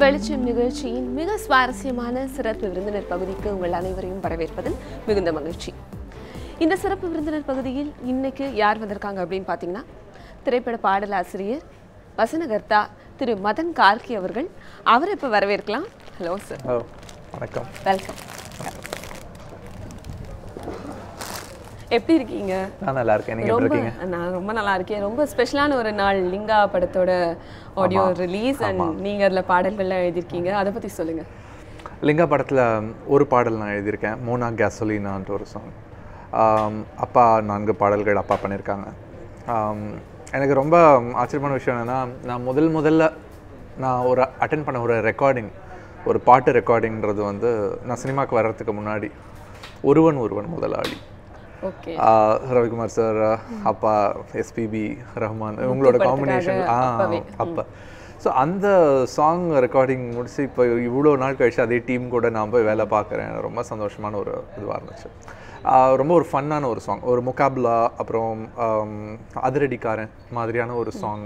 வெளிச்சம் நிகழ்ச்சியின் மிக சுவாரஸ்யமான சிறப்பு விருந்தினர் பகுதிக்கு உங்கள் அனைவரையும் வரவேற்பதில் மிகுந்த மகிழ்ச்சி. இந்த சிறப்பு விருந்தினர் பகுதியில் இன்னைக்கு யார் வந்திருக்காங்க அப்படின்னு பார்த்தீங்கன்னா, திரைப்பட பாடலாசிரியர் வசனகர்த்தா திரு மதன் கார்கி அவர்கள். அவரை இப்போ வரவேற்கலாம். Hello sir. வணக்கம். வெல்கம். எப்படி இருக்கீங்க? நான் நல்லா இருக்கேன். நீங்க எப்படி இருக்கீங்க? நான் ரொம்ப நல்லா இருக்கேன். ரொம்ப ஸ்பெஷலான ஒரு நாள், லிங்கா படத்தோட ஆடியோ ரிலீஸ் அண்ட் நீங்க அதுல பாடல்கள்லாம் எழுதியிருக்கீங்க. அதை பத்தி சொல்லுங்க. லிங்கா படத்துல ஒரு பாடல் நான் எழுதியிருக்கேன், மோனா கேசோலினான்ற ஒரு சாங். அப்பா 4 பாடல்கள் அப்பா பண்ணியிருக்காங்க. எனக்கு ரொம்ப ஆச்சரியமான விஷயம் என்னன்னா, நான் முதல்ல நான் ஒரு அட்டென்ட் பண்ண ஒரு ரெக்கார்டிங், ஒரு பாட்டு ரெக்கார்டிங்கிறது வந்து நான் சினிமாவுக்கு வர்றதுக்கு முன்னாடி ஒருவன் முதலாளி, ரவிக்குமார் சார், அப்பா, எஸ்பிபி, ரஹ்மான், இவங்களோட காம்பினேஷன் அப்போ. ஸோ அந்த சாங் ரெக்கார்டிங் முடிச்சு இப்போ இவ்வளோ நாள் கழிச்சு அதே டீம் கூட நான் போய் வேலை பார்க்குறேன். ரொம்ப சந்தோஷமான ஒரு இதுவாக இருந்துச்சு. ரொம்ப ஒரு ஃபன்னான ஒரு சாங், ஒரு முகாப்லா, அப்புறம் அதிரடிக்காரன் மாதிரியான ஒரு சாங்.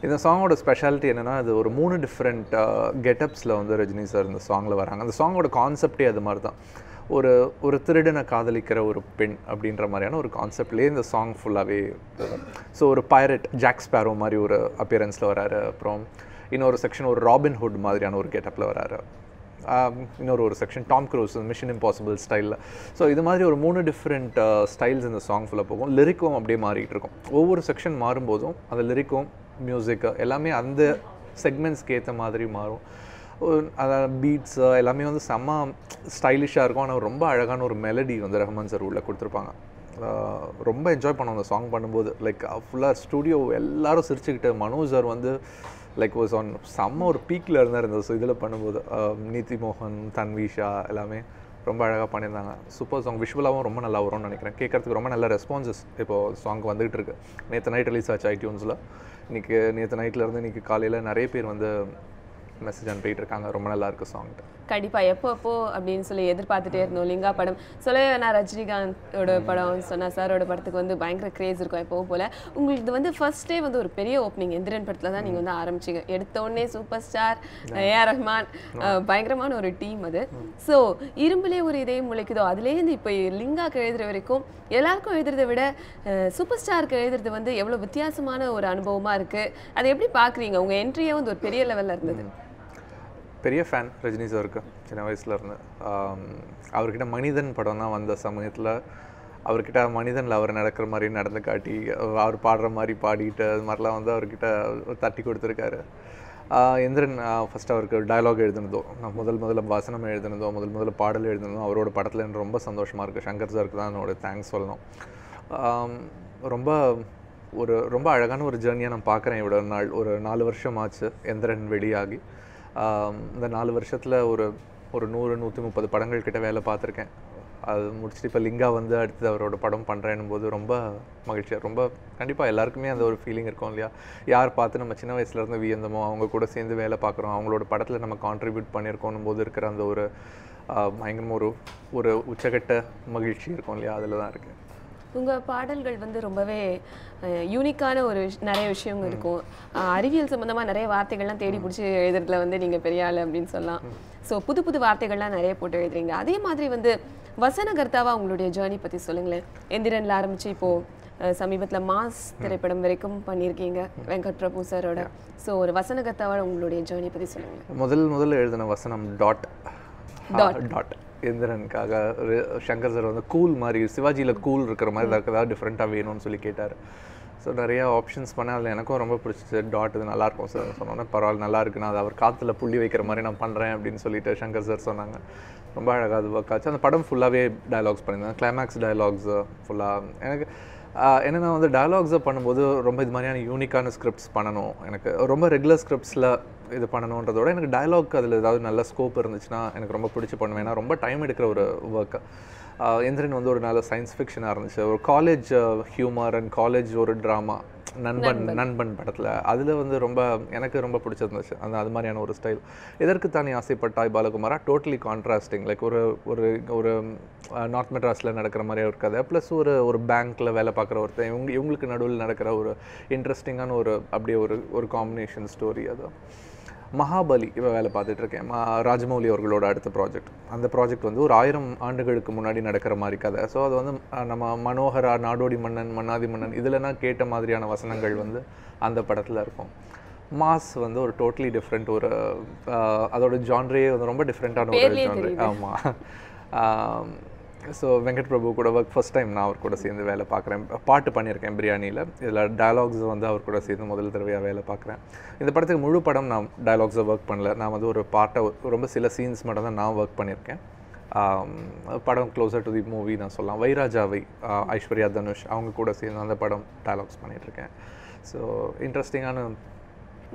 இந்த சாங்கோட ஸ்பெஷாலிட்டி என்னென்னா, அது ஒரு 3 டிஃப்ரெண்ட் கெட்டப்ஸில் வந்து ரஜினி சார் இந்த சாங்கில் வராங்க. அந்த சாங்கோட கான்செப்டே அது மாதிரி தான். ஒரு திருடனை காதலிக்கிற ஒரு பெண் அப்படின்ற மாதிரியான ஒரு கான்செப்ட்லேயே இந்த சாங் ஃபுல்லாகவே. ஸோ ஒரு பைரட், ஜாக் ஸ்பேரோ மாதிரி ஒரு அப்பியரன்ஸில் வராரு. அப்புறம் இன்னொரு செக்ஷன் ஒரு ராபின் ஹுட் மாதிரியான ஒரு கெட்டப்பில் வராரு. இன்னொரு section Tom cruise, mission impossible ஸ்டைலில். ஸோ இது மாதிரி ஒரு 3 டிஃப்ரெண்ட் ஸ்டைல்ஸ் இந்த சாங் ஃபுல்லாக போகும். லிரிக்கும் அப்படியே மாறிட்டு இருக்கும். ஒவ்வொரு செக்ஷன் மாறும்போதும் அந்த லிரிக்கும் மியூசிக்கு எல்லாமே அந்த செக்மெண்ட்ஸ்க்கு ஏற்ற மாதிரி மாறும். அதாவது பீட்ஸ் எல்லாமே வந்து செம்ம ஸ்டைலிஷாக இருக்கும். ஆனால் ரொம்ப அழகான ஒரு மெலடி வந்து ரஹ்மான் சார் உள்ளே கொடுத்துருப்பாங்க. ரொம்ப என்ஜாய் பண்ணோம் அந்த சாங் பண்ணும்போது. லைக் ஃபுல்லாக ஸ்டூடியோ எல்லோரும் சிரிச்சுக்கிட்டு, மனோஜ் சார் வந்து லைக் வாஸ் ஆன் செம்ம ஒரு பீக்கில் இருந்தார் இந்த இதில் பண்ணும்போது. நீதி மோகன், தன்விஷா எல்லாமே ரொம்ப அழகாக பண்ணியிருந்தாங்க. Super song. விஷுவலாகவும் ரொம்ப நல்லா வரும்னு நினைக்கிறேன். கேட்குறதுக்கு ரொம்ப நல்ல ரெஸ்பான்சஸ் இப்போது சாங் வந்துகிட்டு இருக்கு. நேற்று நைட் ரிலீஸ் ஆச்சு ஐடியூன்ஸில். நேற்று நைட்லேருந்து இன்றைக்கி காலையில் நிறைய பேர் வந்து மெசேஜ் அனுப்பிட்டு இருக்காங்க. ரொம்ப நல்லா இருக்கு சாங். கண்டிப்பாக எப்போ அப்படின்னு சொல்லி எதிர்பார்த்துட்டே இருந்தோம். லிங்கா படம் சொல்லவே நான் ரஜினிகாந்தோட படம் சொன்னா சாரோட படத்துக்கு வந்து பயங்கர கிரேஸ் இருக்கும் எப்பவும் போல். உங்களுக்கு வந்து ஃபர்ஸ்டே வந்து ஒரு பெரிய ஓப்பனிங் எந்திரன் படத்தில் தான் நீங்கள் வந்து ஆரம்பிச்சிங்க. எடுத்தோடனே சூப்பர் ஸ்டார் ஏஆர் ரஹ்மான், பயங்கரமான ஒரு டீம் அது. ஸோ இரும்புலே ஒரு இதயம் முளைக்குதோ அதுலேருந்து இப்போ லிங்காக்கு எழுதுகிற வரைக்கும் எல்லாருக்கும் எழுதுறதை விட சூப்பர் ஸ்டாருக்கு எழுதுறது வந்து எவ்வளோ வித்தியாசமான ஒரு அனுபவமாக இருக்குது. அதை எப்படி பார்க்குறீங்க? உங்கள் என்ட்ரியே வந்து ஒரு பெரிய லெவலில் இருந்தது. பெரிய ஃபேன் ரஜினி சாருக்கு சின்ன வயசுலேருந்து. அவர்கிட்ட மனிதன் படம்லாம் வந்த சமயத்தில் அவர்கிட்ட மனிதனில் அவர் நடக்கிற மாதிரி நடந்து காட்டி, அவர் பாடுற மாதிரி பாடிட்டு, அது மாதிரிலாம் வந்து அவர்கிட்ட தட்டி கொடுத்துருக்காரு. எந்திரன் ஃபஸ்ட்டு அவருக்கு டயலாக் எழுதுனதோ, நான் முதல்ல வசனம் எழுதுனதோ, முதல்ல பாடல் எழுதுனதோ அவரோட படத்தில் எனக்கு ரொம்ப சந்தோஷமாக இருக்குது. சங்கர் சாருக்கு தான் என்னோட தேங்க்ஸ் சொல்லணும். ரொம்ப அழகான ஒரு ஜேர்னியாக நான் பார்க்குறேன். இவ்வளோ நாள் ஒரு 4 வருஷம் ஆச்சு எந்திரன் வெளியாகி. இந்த 4 வருஷத்தில் ஒரு 100-130 படங்கள் கிட்ட வேலை பார்த்துருக்கேன். அது முடிச்சுட்டு இப்போ லிங்கா வந்து அடுத்து அவரோட படம் பண்ணுறேன்னும் போது ரொம்ப மகிழ்ச்சியாக, ரொம்ப கண்டிப்பாக எல்லாருக்குமே அந்த ஒரு ஃபீலிங் இருக்கும் இல்லையா? யார் பார்த்து நம்ம சின்ன வயசுலேருந்து வியந்தமோ அவங்க கூட சேர்ந்து வேலை பார்க்குறோம், அவங்களோட படத்தில் நம்ம கான்ட்ரிபியூட் பண்ணியிருக்கோன்னும் போது இருக்கிற அந்த ஒரு பயங்கரமாக ஒரு உச்சகட்ட மகிழ்ச்சி இருக்கும் இல்லையா? அதில் தான் இருக்குது. உங்கள் பாடல்கள் வந்து ரொம்பவே யூனிக்கான நிறைய விஷயங்கள் இருக்கும். அறிவியல் சம்மந்தமாக நிறைய வார்த்தைகள்லாம் தேடி பிடிச்சி எழுதுறதுல வந்து நீங்கள் பெரிய ஆள் அப்படின்னு சொல்லலாம். ஸோ புது வார்த்தைகள்லாம் நிறைய போட்டு எழுதுறீங்க. அதே மாதிரி வந்து வசனகர்த்தாவா உங்களுடைய ஜேர்னி பற்றி சொல்லுங்களேன். எந்திரனில் ஆரம்பித்து இப்போது சமீபத்தில் மாஸ் திரைப்படம் வரைக்கும் பண்ணியிருக்கீங்க வெங்கட் பிரபு சாரோட. ஸோ ஒரு வசனகர்த்தாவோட உங்களுடைய ஜேர்னி பற்றி சொல்லுங்களேன். முதல்ல எழுதின வசனம் டாட் எந்திரனுக்காக. சங்கர் சார் வந்து கூல் மாதிரி, சிவாஜியில் கூல் இருக்கிற மாதிரி ஏதாவது டிஃப்ரெண்ட்டாக வேணும்னு சொல்லி கேட்டார். ஸோ நிறைய ஆப்ஷன்ஸ் பண்ணேன். அதில் எனக்கும் ரொம்ப பிடிச்சிச்சு. டாட் இது நல்லாயிருக்கும் சார் சொன்னோன்னே, பரவாயில்ல நல்லா இருக்குண்ணா, அது அவர் காற்றுல புள்ளி வைக்கிற மாதிரி நான் பண்ணுறேன் அப்படின்னு சொல்லிட்டு சங்கர் சார் சொன்னாங்க. ரொம்ப அழகாக அது ஒர்க் ஆச்சு. அந்த படம் ஃபுல்லாகவே டயலாக்ஸ் பண்ணியிருந்தேன். கிளைமேக்ஸ் டயலாக்ஸ் ஃபுல்லாக எனக்கு என்னென்னா வந்து டயலாக்ஸை பண்ணும்போது ரொம்ப இது மாதிரியான யூனிக்கான ஸ்கிரிப்ட்ஸ் பண்ணணும். எனக்கு ரொம்ப ரெகுலர் ஸ்கிரிப்ட்ஸில் இது பண்ணணுன்றதோட எனக்கு டயலாக் அதில் ஏதாவது நல்ல ஸ்கோப் இருந்துச்சுன்னா எனக்கு ரொம்ப பிடிச்சி பண்ணுவேன். ஏன்னா ரொம்ப டைம் எடுக்கிற ஒரு ஒர்க்கு. எந்திரன் வந்து ஒரு நல்ல சயின்ஸ் ஃபிக்ஷனாக இருந்துச்சு. ஒரு காலேஜ் ஹியூமர் அண்ட் காலேஜ் ஒரு ட்ராமா, நண்பன் படத்தில் அதில் வந்து எனக்கு ரொம்ப பிடிச்சிருந்துச்சு அது மாதிரியான ஒரு ஸ்டைல். இதற்கு தானே ஆசைப்பட்டாய் பாலகுமாரா டோட்டலி கான்ட்ராஸ்டிங். லைக் ஒரு நார்த் மெட்ராஸில் நடக்கிற மாதிரியே ஒரு கதை, ப்ளஸ் ஒரு பேங்க்கில் வேலை பார்க்குற ஒருத்தர், இவங்களுக்கு நடுவில் நடக்கிற ஒரு இன்ட்ரெஸ்டிங்கான அப்படியே ஒரு காம்பினேஷன் ஸ்டோரி. அது மகாபலி இப்போ வேலை பார்த்துட்ருக்கேன். ராஜமௌலி அவர்களோட அடுத்த ப்ராஜெக்ட். அந்த ப்ராஜெக்ட் வந்து ஒரு 1000 ஆண்டுகளுக்கு முன்னாடி நடக்கிற மாதிரி கதை. ஸோ அது வந்து நம்ம மனோகரா, நாடோடி மன்னன், மன்னாதி மன்னன் இதில்னா கேட்ட மாதிரியான வசனங்கள் வந்து அந்த படத்தில் இருக்கும். மாஸ் வந்து ஒரு டோட்டலி டிஃப்ரெண்ட், ஒரு அதோட ஜான்ரே வந்து ரொம்ப டிஃப்ரெண்ட்டான ஒரு ஜான்ரே. ஆமாம். ஸோ வெங்கட் பிரபு கூட ஃபர்ஸ்ட் டைம் நான் அவர் கூட சேர்ந்து வேலை பார்க்குறேன். பாட்டு பண்ணியிருக்கேன் பிரியாணியில். இதில் டயலாக்ஸ் வந்து அவர் கூட சேர்ந்து முதல் தடவையாக வேலை பார்க்குறேன். இந்த படத்துக்கு முழு படம் நான் டயலாக்ஸை ஒர்க் பண்ணல. நான் வந்து ஒரு பாட்டை ரொம்ப சில சீன்ஸ் மட்டும் தான் நான் ஒர்க் பண்ணியிருக்கேன். படம் க்ளோசர் டு தி மூவி நான் சொல்லலாம். வைராஜாவை, ஐஸ்வர்யா தனுஷ் அவங்க கூட சேர்ந்து அந்த படம் டயலாக்ஸ் பண்ணிகிட்ருக்கேன். ஸோ இன்ட்ரெஸ்டிங்கான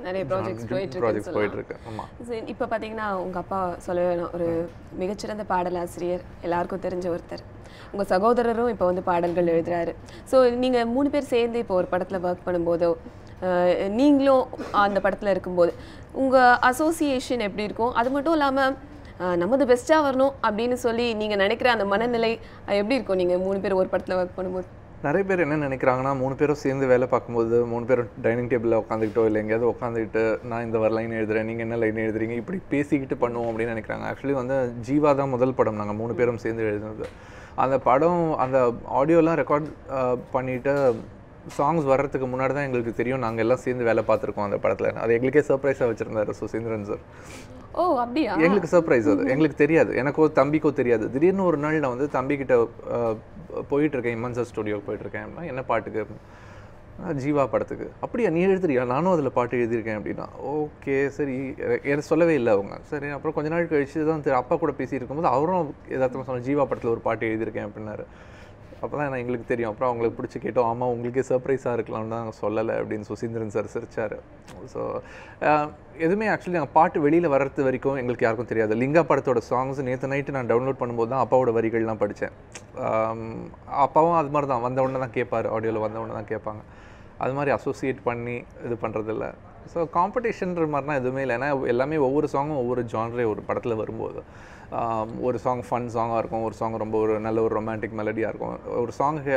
நிறைய ப்ராஜெக்ட்ஸ் போயிட்டுருக்கு. ஆமாம். இப்போ பார்த்தீங்கன்னா உங்கள் அப்பா சொல்லவே வேணும், ஒரு மிகச்சிறந்த பாடலாசிரியர், எல்லாருக்கும் தெரிஞ்ச ஒருத்தர். உங்கள் சகோதரரும் இப்போ வந்து பாடல்கள் எழுதுறாரு. ஸோ நீங்கள் 3 பேர் சேர்ந்து இப்போ ஒரு படத்தில் ஒர்க் பண்ணும்போதோ, நீங்களும் அந்த படத்தில் இருக்கும்போது உங்கள் அசோசியேஷன் எப்படி இருக்கும்? அது மட்டும் இல்லாமல் நமது பெஸ்ட்டாக வரணும் அப்படின்னு சொல்லி நீங்கள் நினைக்கிற அந்த மனநிலை எப்படி இருக்கும் நீங்கள் 3 பேர் ஒரு படத்தில் ஒர்க் பண்ணும்போது? நிறைய பேர் என்ன நினைக்கிறாங்கன்னா, 3 பேரும் சேர்ந்து வேலை பார்க்கும்போது 3 பேரும் டைனிங் டேபிளில் உட்காந்துக்கிட்டோ இல்லை எங்கேயாவது உட்காந்துக்கிட்டு நான் இந்த லைன் எழுதுறேன், நீங்கள் என்ன லைன் எழுதுறீங்க, இப்படி பேசிக்கிட்டு பண்ணுவோம் அப்படின்னு நினைக்கிறாங்க. ஆக்சுவலி வந்து ஜீவா தான் முதல் படம் நாங்கள் 3 பேரும் சேர்ந்து எழுதுனது. அந்த படம் அந்த ஆடியோலாம் ரெக்கார்ட் பண்ணிவிட்டு சாங்ஸ் வர்றதுக்கு முன்னாடி தான் எங்களுக்கு தெரியும் நாங்கள் எல்லாம் சேர்ந்து வேலை பார்த்துருக்கோம் அந்த படத்தில். அது எங்களுக்கே சர்ப்ரைஸாக வச்சுருந்தாரு சுசீந்திரன் சார். ஓ அப்படியா? எங்களுக்கு சர்ப்ரைஸ் அது. எங்களுக்கு தெரியாது, எனக்கோ தம்பிக்கோ தெரியாது. திடீர்னு ஒரு நாள் நான் வந்து தம்பிக்கிட்ட போயிட்டுருக்கேன், இம்மன் சார் ஸ்டுடியோக்கு போயிட்டுருக்கேன். என்ன பாட்டுக்கு? ஜீவா படத்துக்கு. அப்படியா நீ எழுதுறியா? நானும் அதில் பாட்டு எழுதியிருக்கேன் அப்படின்னா. ஓகே சரி, எனக்கு சொல்லவே இல்லை அவங்க. சரி, அப்புறம் கொஞ்ச நாள் கழிச்சு தான் அப்பா கூட பேசிட்டு இருக்கும்போது அவரும் ஏதாச்சும் சொன்ன, ஜீவா படத்தில் ஒரு பாட்டு எழுதியிருக்கேன் அப்படின்னாரு. அப்போ தான் நான் எங்களுக்கு தெரியும். அப்புறம் அவங்களுக்கு பிடிச்சி கேட்டோம். ஆமாம் உங்களுக்கே சர்ப்ரைஸாக இருக்கலாம்னு தான் சொல்லலை அப்படின்னு சுசீந்திரன் சார் சிரிச்சார். ஸோ எதுவுமே ஆக்சுவலி நாங்கள் பாட்டு வெளியில் வர்றது வரைக்கும் எங்களுக்கு யாருக்கும் தெரியாது. லிங்கா படத்தோட சாங்ஸ் நேற்று நைட்டு நான் டவுன்லோட் பண்ணும்போது தான் அப்பாவோட வரிகள்லாம் படித்தேன். அப்பாவும் அது மாதிரி தான் வந்த உடனே தான் கேட்பார், ஆடியோவில் வந்த உடனே தான் கேட்பாங்க. அது மாதிரி அசோசியேட் பண்ணி இது பண்ணுறதில்ல. ஸோ காம்படிஷன்ற மாதிரிலாம் எதுவுமே இல்லை. ஏன்னா எல்லாமே ஒவ்வொரு சாங்கும் ஒவ்வொரு ஜான்ரே ஒரு படத்தில் வரும்போது ஒரு சாங் ஃபன் சாங்காக இருக்கும், ஒரு சாங் ரொம்ப ஒரு நல்ல ஒரு ரொமான்டிக் மெலடியாக இருக்கும். ஒரு சாங்கு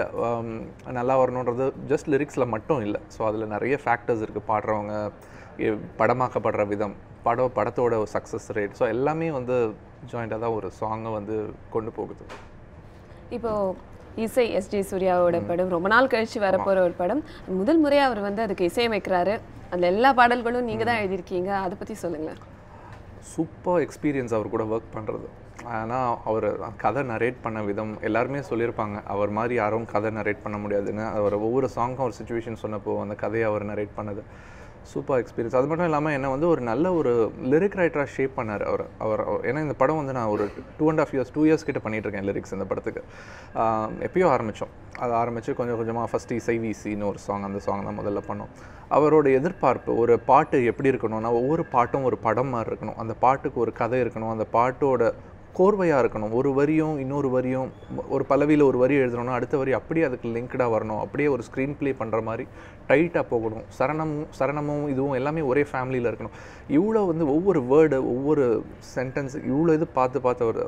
நல்லா வரணுன்றது ஜஸ்ட் லிரிக்ஸில் மட்டும் இல்லை. ஸோ அதில் நிறைய ஃபேக்டர்ஸ் இருக்குது. பாடுறவங்க, படமாக்கப்படுற விதம், படத்தோட சக்ஸஸ் ரேட், ஸோ எல்லாமே வந்து ஜாயிண்டாக தான் ஒரு சாங்கை வந்து கொண்டு போகுது. இப்போது இசை எஸ்ஜே சூர்யாவோட படம் ரொம்ப நாள் கழிச்சு வரப்போகிற ஒரு படம். முதல் முறையாக அவர் வந்து அதுக்கு இசையமைக்கிறாரு. அந்த எல்லா பாடல்களும் நீங்கள் தான் எழுதியிருக்கீங்க. அதை பற்றி சொல்லுங்கள். சூப்பர் எக்ஸ்பீரியன்ஸ் அவர் கூட ஒர்க் பண்ணுறது. ஆனால் அவர் கதை நரேட் பண்ண விதம் எல்லாருமே சொல்லியிருப்பாங்க, அவர் மாதிரி யாரும் கதை நரேட் பண்ண முடியாதுன்னு. அவர் ஒவ்வொரு சாங்கும் ஒரு சுச்சுவேஷன் சொன்னப்போ அந்த கதையை அவர் நரேட் பண்ணது சூப்பர் எக்ஸ்பீரியன்ஸ். அது மட்டும் இல்லாமல் என்னை வந்து ஒரு நல்ல ஒரு லிரிக் ரைட்டராக ஷேப் பண்ணார் அவர். ஏன்னா இந்த படம் வந்து நான் ஒரு 2 இயர்ஸ் கிட்ட பண்ணிகிட்ருக்கேன் லிரிக்ஸ் இந்த படத்துக்கு. எப்பயோ ஆரம்பித்தோம். அது ஆரம்பித்து கொஞ்சம் கொஞ்சமாக ஃபஸ்ட்டு இசை வீசின்னு ஒரு சாங், அந்த சாங் தான் முதல்ல பண்ணோம். அவரோட எதிர்பார்ப்பு, ஒரு பாட்டு எப்படி இருக்கணும்னா ஒவ்வொரு பாட்டும் ஒரு படம் மாதிரி இருக்கணும், அந்த பாட்டுக்கு ஒரு கதை இருக்கணும், அந்த பாட்டோட கோர்வையாக இருக்கணும். ஒரு வரியும் இன்னொரு வரியும், ஒரு பல்லவியில் ஒரு வரி எழுதணும்னா அடுத்த வரி அப்படியே அதுக்கு லிங்க்டாக வரணும், அப்படியே ஒரு ஸ்க்ரீன் ப்ளே பண்ணுற மாதிரி டைட்டாக போகணும். சரணமும் இதுவும் எல்லாமே ஒரே ஃபேமிலியில் இருக்கணும். இவ்வளோ வந்து ஒவ்வொரு வேர்டு, ஒவ்வொரு சென்டென்ஸ் இவ்வளோ இது பார்த்து அவர்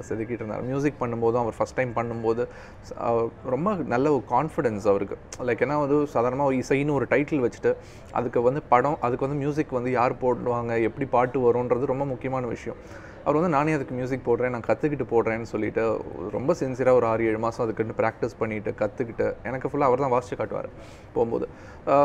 செதுக்கிட்டு இருந்தார். மியூசிக் பண்ணும்போதும் அவர் ஃபஸ்ட் டைம் பண்ணும்போது ரொம்ப நல்ல ஒரு கான்ஃபிடென்ஸ் அவருக்கு. லைக் ஏன்னா வந்து சாதாரணமாக இசைன்னு ஒரு டைட்டில் வச்சுட்டு அதுக்கு வந்து படம், அதுக்கு வந்து மியூசிக் வந்து யார் போடுவாங்க, எப்படி பாட்டு வரும்ன்றது ரொம்ப முக்கியமான விஷயம். அவர் வந்து நானே அதுக்கு மியூசிக் போடுறேன், நான் கற்றுக்கிட்டு போடுறேன்னு சொல்லிட்டு ரொம்ப சின்சியராக ஒரு 6-7 மாதம் அதுக்குன்னு ப்ராக்டிஸ் பண்ணிவிட்டு கற்றுக்கிட்டு எனக்கு ஃபுல்லாக அவர் தான் வாசித்து காட்டுவார் போகும்போது.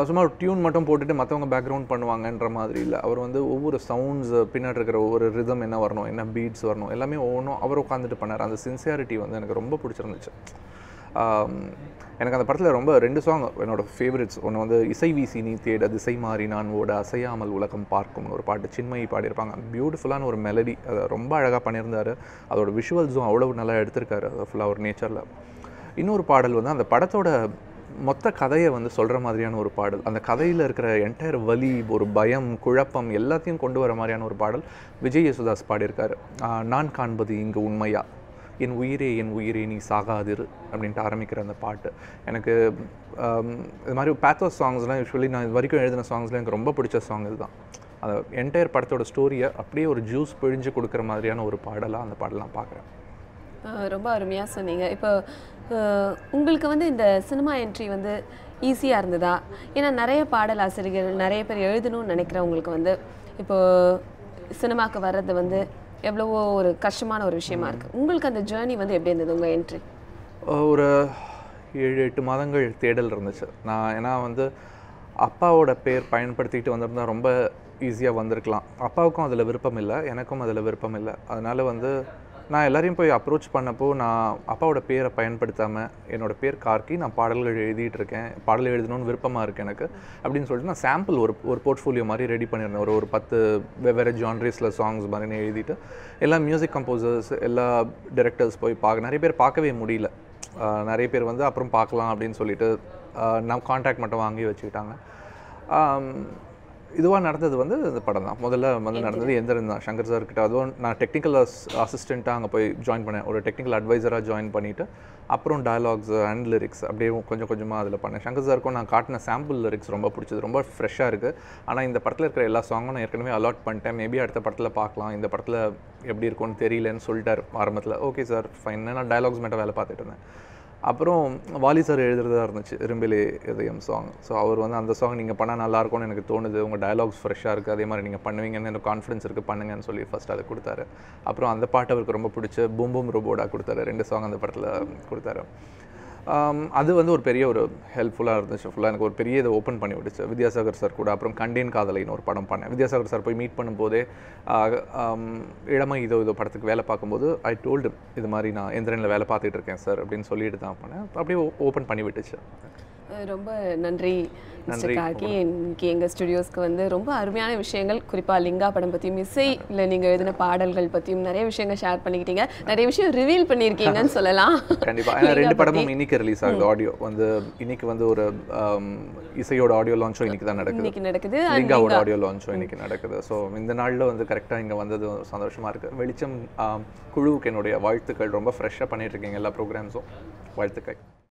சும்மா ஒரு டியூன் மட்டும் போட்டுட்டு மற்றவங்க பேக்ரவுண்ட் பண்ணுவாங்கன்ற மாதிரி இல்லை. அவர் வந்து ஒவ்வொரு சவுண்ட்ஸ் பின்னாடி இருக்கிற ஒவ்வொரு ரிதம் என்ன வரணும், என்ன பீட்ஸ் வரணும், எல்லாமே ஒவ்வொன்றும் அவர் உட்காந்துட்டு பண்ணார். அந்த சின்சியாரிட்டி வந்து எனக்கு ரொம்ப பிடிச்சிருந்துச்சு. எனக்கு அந்த படத்தில் ரொம்ப 2 சாங் என்னோடய ஃபேவரட்ஸ். ஒன்று வந்து இசை வீசி நீ தேட திசை மாறி நான் ஓட அசையாமல் உலகம் பார்க்கும்னு ஒரு பாட்டு, சின்மயி பாடியிருப்பாங்க. பியூட்டிஃபுல்லான ஒரு மெலடி, அதை ரொம்ப அழகாக பண்ணியிருந்தார். அதோட விஷுவல்ஸும் அவ்வளோ நல்லா எடுத்திருக்காரு, அது ஃபுல்லாக ஒரு நேச்சரில். இன்னொரு பாடல் வந்து அந்த படத்தோட மொத்த கதையை வந்து சொல்கிற மாதிரியான ஒரு பாடல். அந்த கதையில் இருக்கிற என்டையர் வலி, ஒரு பயம், குழப்பம் எல்லாத்தையும் கொண்டு வர மாதிரியான ஒரு பாடல் விஜய் யேசுதாஸ் பாடியிருக்காரு. நான் காண்பது இங்கு உண்மையா, என் உயிரே நீ சாகாதிரு அப்படின்ட்டு ஆரம்பிக்கிற அந்த பாட்டு எனக்கு இது மாதிரி பேத்தோஸ் சாங்ஸ்லாம் யூஸ்வலி நான் இது வரைக்கும் எழுதின சாங்ஸ்லாம் எனக்கு ரொம்ப பிடிச்ச சாங் இதுதான். அந்த என்டையர் படத்தோட ஸ்டோரியை அப்படியே ஒரு ஜூஸ் பிழிஞ்சு கொடுக்குற மாதிரியான ஒரு பாடலாக அந்த பாடலாம் பார்க்குறேன். ரொம்ப அருமையாக சொன்னீங்க. இப்போ உங்களுக்கு வந்து இந்த சினிமா என்ட்ரி வந்து ஈஸியாக இருந்ததா? ஏன்னா நிறைய பாடல் ஆசிரியர்கள் நிறைய பேர் எழுதணும்னு நினைக்கிறவங்களுக்கு வந்து இப்போ சினிமாக்கு வர்றது வந்து எவ்வளவோ ஒரு கஷ்டமான ஒரு விஷயமா இருக்குது. உங்களுக்கு அந்த ஜேர்னி வந்து எப்படி இருந்தது உங்கள் என்ட்ரி? ஒரு 7-8 மாதங்கள் தேடல் இருந்துச்சு. நான் ஏன்னா வந்து அப்பாவோட பேர் பயன்படுத்திக்கிட்டு வந்திருந்தா ரொம்ப ஈஸியாக வந்திருக்கலாம். அப்பாவுக்கும் அதில் விருப்பம் இல்லை, எனக்கும் அதில் விருப்பம் இல்லை. அதனால் வந்து நான் எல்லாரையும் போய் அப்ரோச் பண்ணப்போ நான் அப்பாவோட பேரை பயன்படுத்தாமல் என்னோடய பேர் கார்கி, நான் பாடல்கள் எழுதிட்டு இருக்கேன், பாடல் எழுதணும்னு விருப்பமாக இருக்குது எனக்கு அப்படின்னு சொல்லிட்டு நான் சாம்பிள் ஒரு போர்ட்ஃபோலியோ மாதிரி ரெடி பண்ணியிருந்தேன். ஒரு 10 வெவ்வேறு ஜான்ரிஸில் சாங்ஸ் மாதிரி எழுதிட்டு எல்லா மியூசிக் கம்போசர்ஸ் எல்லா டைரக்டர்ஸ் போய் நிறைய பேர் பார்க்கவே முடியல. நிறைய பேர் வந்து அப்புறம் பார்க்கலாம் அப்படின்னு சொல்லிட்டு நான் கான்டாக்ட் மட்டும் வாங்கி வச்சுக்கிட்டாங்க. இதுவாக நடந்தது வந்து இந்த படம் தான். முதல்ல வந்து நடந்தது எந்திரன் தான், சங்கர் சார் கிட்ட. அதுவும் நான் டெக்னிக்கல் அசிஸ்டண்ட்டாக அங்கே போய் ஜாயின் பண்ணேன், ஒரு டெக்னிக்கல் அட்வைசராக ஜாயின் பண்ணிவிட்டு அப்புறம் டயலாக்ஸ் அண்ட் லிரிக்ஸ் அப்படியே கொஞ்சம் கொஞ்சமாக அதில் பண்ணேன். சங்கர் சாருக்கும் நான் காட்டின சாம்பிள் லிரிக்ஸ் ரொம்ப பிடிச்சது, ரொம்ப ஃப்ரெஷ்ஷாக இருக்குது. ஆனால் இந்த படத்தில் இருக்கிற எல்லா சாங்கும் நான் ஏற்கனவே அலாட் பண்ணிட்டேன், மேபி அடுத்த படத்தில் பார்க்கலாம், இந்த படத்தில் எப்படி இருக்கும்னு தெரியலன்னு சொல்லிட்டார் ஆரம்பத்தில். ஓகே சார் ஃபைன், நான் டயலாக்ஸ் மட்டும் வேலை பார்த்துட்டு இருந்தேன். அப்புறம் வாலி சார் எழுதுறதா இருந்துச்சு இரும்பிலே இதயம் சாங். ஸோ அவர் வந்து அந்த சாங் நீங்கள் பண்ணால் நல்லாயிருக்கும்னு எனக்கு தோணுது, உங்கள் டயலாக்ஸ் ஃப்ரெஷ்ஷாக இருக்குது, அதே மாதிரி நீங்கள் பண்ணுவீங்கன்னு எனக்கு கான்ஃபிடன்ஸ் இருக்குது, பண்ணுங்கன்னு சொல்லி ஃபஸ்ட் அதை கொடுத்தாரு. அப்புறம் அந்த பாட்டு அவருக்கு ரொம்ப பிடிச்சி பூம் பூம் ரோபோடா கொடுத்தாரு, 2 சாங் அந்த படத்தில் கொடுத்தாரு. அது வந்து ஒரு பெரிய ஒரு ஹெல்ப்ஃபுல்லாக இருந்துச்சு. ஃபுல்லாக எனக்கு ஒரு பெரிய இதை ஓப்பன் பண்ணி விட்டுச்சு வித்யாசாகர் சார் கூட. அப்புறம் கண்டேன் காதலைன்னு ஒரு படம் பண்ணேன். வித்யாசாகர் சார் போய் மீட் பண்ணும்போதே இளமை இதோ படத்துக்கு வேலை பார்க்கும்போது ஐ டோல்டு இது மாதிரி நான் எந்திரனில் வேலை பார்த்துட்டு இருக்கேன் சார் அப்படின்னு சொல்லிட்டு தான் பண்ணேன். அப்படியே ஓப்பன் பண்ணி விட்டுச்சு. ரொம்ப நன்றி மிஸ்டர் கார்கி. இன்னைக்கு எங்கள் ஸ்டுடியோஸ்க்கு வந்து ரொம்ப அருமையான விஷயங்கள், குறிப்பாக லிங்கா படம் பற்றியும் இசையில் நீங்கள் எழுதின பாடல்கள் பற்றியும் நிறைய விஷயங்கள் ஷேர் பண்ணிக்கிட்டீங்க, நிறைய விஷயம் ரிவீல் பண்ணியிருக்கீங்கன்னு சொல்லலாம். கண்டிப்பாக. 2 படமும் இன்னைக்கு ரிலீஸ் ஆகுது. ஆடியோ வந்து இன்னைக்கு வந்து ஒரு இசையோட ஆடியோ லான்ச்சும் இன்னைக்கு தான் நடக்குது. லிங்காவோட ஆடியோ லான்ச்சும் இன்னைக்கு நடக்குது. ஸோ இந்த நாளில் வந்து கரெக்டாக இங்கே வந்தது சந்தோஷமாக இருக்குது. வெளிச்சம் குழுவுக்கு என்னுடைய வாழ்த்துக்கள். ரொம்ப ஃப்ரெஷ்ஷாக பண்ணிட்டு இருக்கீங்க எல்லா ப்ரோக்ராம்ஸும். வாழ்த்துக்கள்.